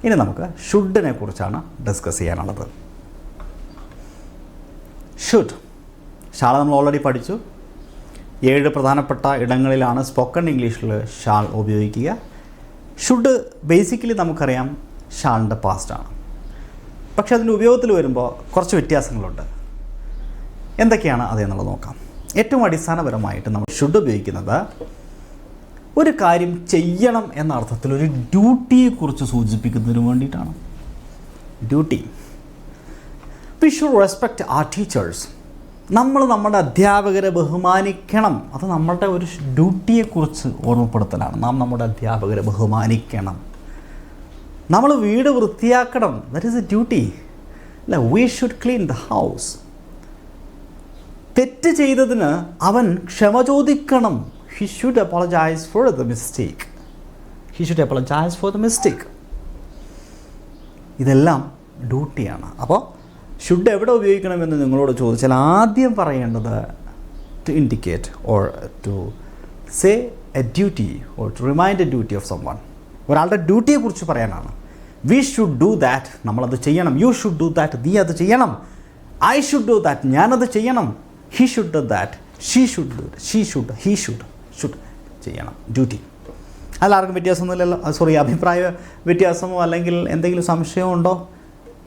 ഇനി നമുക്ക് ഷുഡിനെ കുറിച്ചാണ് ഡിസ്കസ് ചെയ്യാനുള്ളത്. ഷുഡ് ഷാൾ നമ്മൾ ഓൾറെഡി പഠിച്ചു. 7 പ്രധാനപ്പെട്ട ഇടങ്ങളിലാണ് സ്പോക്കൺ ഇംഗ്ലീഷിൽ ഷാൾ ഉപയോഗിക്കുക. ഷുഡ് ബേസിക്കലി നമുക്കറിയാം ഷാളിൻ്റെ പാസ്റ്റാണ്. പക്ഷേ അതിൻ്റെ ഉപയോഗത്തിൽ വരുമ്പോൾ കുറച്ച് വ്യത്യാസങ്ങളുണ്ട്. എന്തൊക്കെയാണ് അതെന്നുള്ളത് നോക്കാം. ഏറ്റവും അടിസ്ഥാനപരമായിട്ട് നമ്മൾ ഷുഡ് ഉപയോഗിക്കുന്നത് ഒരു കാര്യം ചെയ്യണം എന്ന അർത്ഥത്തിൽ ഒരു ഡ്യൂട്ടിയെക്കുറിച്ച് സൂചിപ്പിക്കുന്നതിന് വേണ്ടിയിട്ടാണ്. Duty. We should respect R teachers. നമ്മൾ നമ്മുടെ അധ്യാപകരെ ബഹുമാനിക്കണം. അത് നമ്മളുടെ ഒരു ഡ്യൂട്ടിയെക്കുറിച്ച് ഓർമ്മപ്പെടുത്തലാണ്. നാം നമ്മുടെ അധ്യാപകരെ ബഹുമാനിക്കണം. നമ്മൾ വീട് വൃത്തിയാക്കണം. That is a duty. അല്ല, we should clean the house. തെറ്റ് ചെയ്തതിന് അവൻ ക്ഷമ ചോദിക്കണം. He should apologise for the mistake. He should apologise for the mistake. ഇതെല്ലാം ഡ്യൂട്ടിയാണ്. അപ്പോൾ ഷുഡ് എവിടെ ഉപയോഗിക്കണമെന്ന് നിങ്ങളോട് ചോദിച്ചാൽ ആദ്യം പറയേണ്ടത് to indicate or to say a duty or to remind a duty of someone. ഒരാളുടെ ഡ്യൂട്ടിയെക്കുറിച്ച് പറയാനാണ്. We should do that. നമ്മളത് ചെയ്യണം. You should do that. നീ അത് ചെയ്യണം. I should do that. ഞാനത് ചെയ്യണം. He should do that. She should do. She should. He should ചെയ്യണം. ഡ്യൂട്ടി. അതിലാർക്കും വ്യത്യാസമൊന്നുമില്ലല്ലോ. സോറി, അഭിപ്രായ വ്യത്യാസമോ അല്ലെങ്കിൽ എന്തെങ്കിലും സംശയമോ ഉണ്ടോ?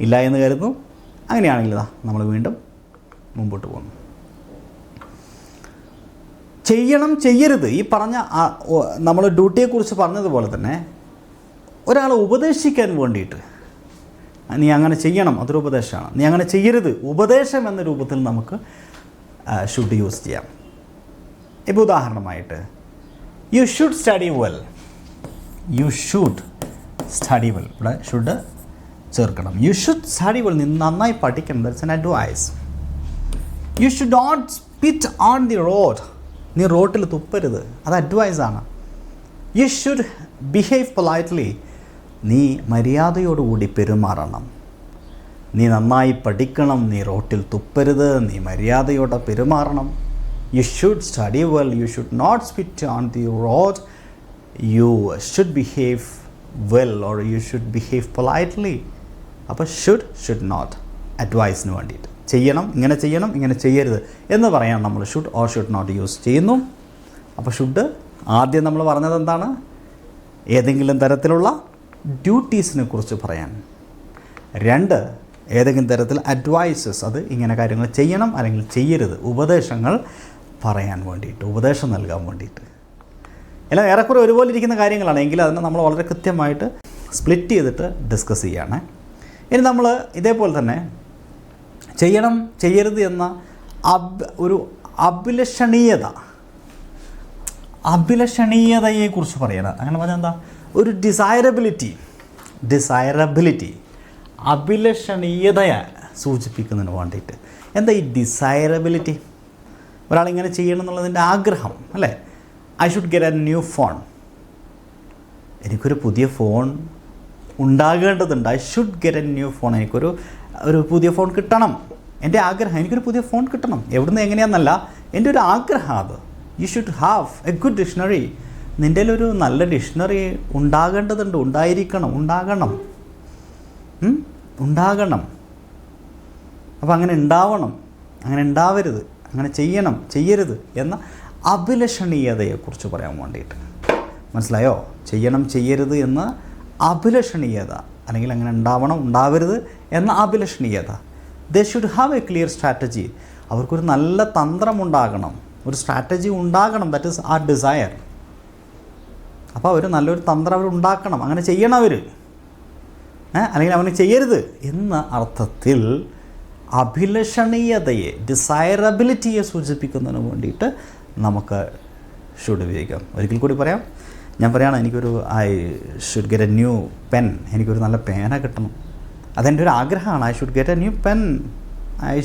ഇല്ല എന്ന് കരുതുന്നു. അങ്ങനെയാണെങ്കിൽ നമ്മൾ വീണ്ടും മുമ്പോട്ട് പോകുന്നു. ചെയ്യണം ചെയ്യരുത്. ഈ പറഞ്ഞ നമ്മൾ ഡ്യൂട്ടിയെക്കുറിച്ച് പറഞ്ഞതുപോലെ തന്നെ ഒരാളെ ഉപദേശിക്കാൻ വേണ്ടിയിട്ട് നീ അങ്ങനെ ചെയ്യണം, അതൊരു ഉപദേശമാണ്. നീ അങ്ങനെ ചെയ്യരുത്, ഉപദേശം എന്ന രൂപത്തിൽ നമുക്ക് ഷുഡ് യൂസ് ചെയ്യാം. ഇപ്പോൾ ഉദാഹരണമായിട്ട് you should study well. You should study well. ഇവിടെ ഷുഡ് ചേർക്കണം. You should study well. നീ നന്നായി പഠിക്കണം. That's an advice. You should not spit on the road. നീ റോട്ടിൽ തുപ്പരുത്, അത് അഡ്വൈസാണ്. You should behave politely. നീ മര്യാദയോടുകൂടി പെരുമാറണം. നീ നന്നായി പഠിക്കണം, നീ റോട്ടിൽ തുപ്പരുത്, നീ മര്യാദയോടെ പെരുമാറണം. You should study well. You should not spit on the road. You should behave well or you should behave politely. അപ്പോൾ ഷുഡ് നോട്ട് അഡ്വൈസിന് വേണ്ടിയിട്ട്. ചെയ്യണം, ഇങ്ങനെ ചെയ്യണം, ഇങ്ങനെ ചെയ്യരുത് എന്ന് പറയാൻ നമ്മൾ should or should not use ചെയ്യുന്നു. അപ്പോൾ ഷുഡ് ആദ്യം നമ്മൾ പറഞ്ഞത് എന്താണ്? ഏതെങ്കിലും തരത്തിലുള്ള ഡ്യൂട്ടീസിനെ കുറിച്ച് പറയാൻ. 2, ഏതെങ്കിലും തരത്തിൽ അഡ്വൈസസ്, അത് ഇങ്ങനെ കാര്യങ്ങൾ ചെയ്യണം അല്ലെങ്കിൽ ചെയ്യരുത്, ഉപദേശങ്ങൾ പറയാൻ വേണ്ടിയിട്ട്, ഉപദേശം നൽകാൻ വേണ്ടിയിട്ട്. എല്ലാം ഏറെക്കുറെ ഒരുപോലെ ഇരിക്കുന്ന കാര്യങ്ങളാണ്. എങ്കിൽ അതിനെ നമ്മൾ വളരെ കൃത്യമായിട്ട് സ്പ്ലിറ്റ് ചെയ്തിട്ട് ഡിസ്കസ് ചെയ്യുകയാണ്. ഇനി നമ്മൾ ഇതേപോലെ തന്നെ ചെയ്യണം ചെയ്യരുത് എന്ന ഒരു അഭിലഷണീയതയെക്കുറിച്ച് പറയണം. അങ്ങനെ പറഞ്ഞാൽ എന്താ? ഒരു ഡിസൈറബിലിറ്റി അഭിലഷണീയതയെ സൂചിപ്പിക്കുന്നതിന് വേണ്ടിയിട്ട്. എന്താ ഈ ഡിസൈറബിലിറ്റി? ഒരാളിങ്ങനെ ചെയ്യണം എന്നുള്ളതിൻ്റെ ആഗ്രഹം അല്ലേ? I should get a new phone. എനിക്കൊരു പുതിയ ഫോൺ ഉണ്ടാകേണ്ടതുണ്ട്. I should get a new phone. എനിക്കൊരു പുതിയ ഫോൺ കിട്ടണം. എൻ്റെ ആഗ്രഹം, എനിക്കൊരു പുതിയ ഫോൺ കിട്ടണം. എവിടുന്ന് എങ്ങനെയാണെന്നല്ല, എൻ്റെ ഒരു ആഗ്രഹം അത്. U should have a good dictionary. നിൻ്റെ ഒരു നല്ല ഡിക്ഷണറി ഉണ്ടാകേണ്ടതുണ്ട്, ഉണ്ടാകണം. അപ്പോൾ അങ്ങനെ ഉണ്ടാവണം, അങ്ങനെ ഉണ്ടാവരുത്, അങ്ങനെ ചെയ്യണം ചെയ്യരുത് എന്ന അഭിലഷണീയതയെക്കുറിച്ച് പറയാൻ വേണ്ടിയിട്ട്. മനസ്സിലായോ? ചെയ്യണം ചെയ്യരുത് എന്ന അഭിലഷണീയത, അല്ലെങ്കിൽ അങ്ങനെ ഉണ്ടാവണം ഉണ്ടാവരുത് എന്ന അഭിലഷണീയത. They should have a clear strategy. അവർക്കൊരു നല്ല തന്ത്രമുണ്ടാകണം, ഒരു സ്ട്രാറ്റജി ഉണ്ടാകണം. That is a desire. അപ്പോൾ അവർ നല്ലൊരു തന്ത്രം അവർ ഉണ്ടാക്കണം. അങ്ങനെ ചെയ്യണം അവർ, അല്ലെങ്കിൽ അവന് ചെയ്യരുത് എന്ന അർത്ഥത്തിൽ അഭിലഷണീയതയെ, ഡിസൈറബിലിറ്റിയെ സൂചിപ്പിക്കുന്നതിന് വേണ്ടിയിട്ട് നമുക്ക് ഷുഡ് ഉപയോഗിക്കാം. ഒരിക്കൽ കൂടി പറയാം. ഞാൻ പറയുകയാണ്, I should get a new pen. എനിക്കൊരു നല്ല പേന കിട്ടണം, അതെൻ്റെ ഒരു ആഗ്രഹമാണ്. I should get a new pen. I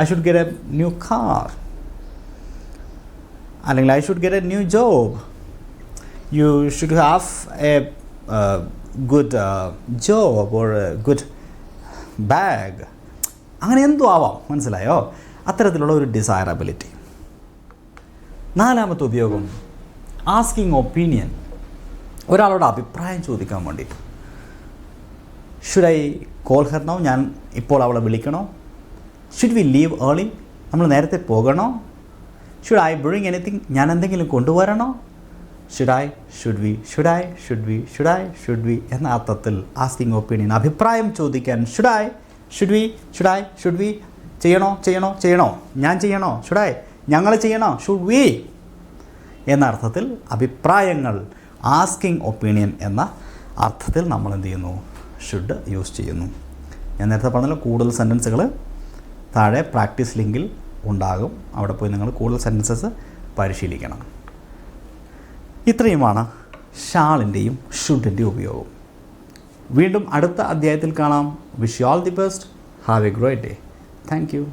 should get a new car. അല്ലെങ്കിൽ I should get a new job. You should have a good job or good bag. അങ്ങനെ എന്തോ ആവാം. മനസ്സിലായോ? അത്തരത്തിലുള്ള ഒരു ഡിസൈറബിലിറ്റി. 4ാമത്തെ ഉപയോഗം ആസ്കിങ് ഒപ്പീനിയൻ. ഒരാളോട് അഭിപ്രായം ചോദിക്കാൻ വേണ്ടിയിട്ട്. Should I call her now, ഞാൻ ഇപ്പോൾ അവളെ വിളിക്കണോ? ഷുഡ് വി ലീവ് ഏർലി, നമ്മൾ നേരത്തെ പോകണോ? ഷുഡ് ഐ ബ്രിങ് എനിത്തിങ്, ഞാൻ എന്തെങ്കിലും കൊണ്ടുവരണോ? Should I, should we, should I, should we, should I, should we എന്ന അർത്ഥത്തിൽ ആസ്കിങ് ഒപ്പീനിയൻ, അഭിപ്രായം ചോദിക്കാൻ should I, should we, should I, should we, ചെയ്യണോ ചെയ്യണോ ചെയ്യണോ, ഞാൻ ചെയ്യണോ, ഷുഡ് ഐ, ഞങ്ങൾ ചെയ്യണോ, ഷുഡ് വി എന്ന അർത്ഥത്തിൽ അഭിപ്രായങ്ങൾ, ആസ്കിങ് ഒപ്പീനിയൻ എന്ന അർത്ഥത്തിൽ നമ്മൾ എന്ത് ചെയ്യുന്നു? ഷുഡ് യൂസ് ചെയ്യുന്നു. ഞാൻ നേരത്തെ പറഞ്ഞല്ലോ, കൂടുതൽ സെൻറ്റൻസുകൾ താഴെ പ്രാക്ടീസ് ലിങ്കിൽ ഉണ്ടാകും, അവിടെ പോയി നിങ്ങൾ കൂടുതൽ സെൻറ്റൻസസ് പരിശീലിക്കണം. ഇത്രയുമാണ് ഷാളിൻ്റെയും ഷുഡിൻ്റെയും ഉപയോഗം. വീണ്ടും അടുത്ത അധ്യായത്തിൽ കാണാം. Wish you all the best. Have A great day. Thank you.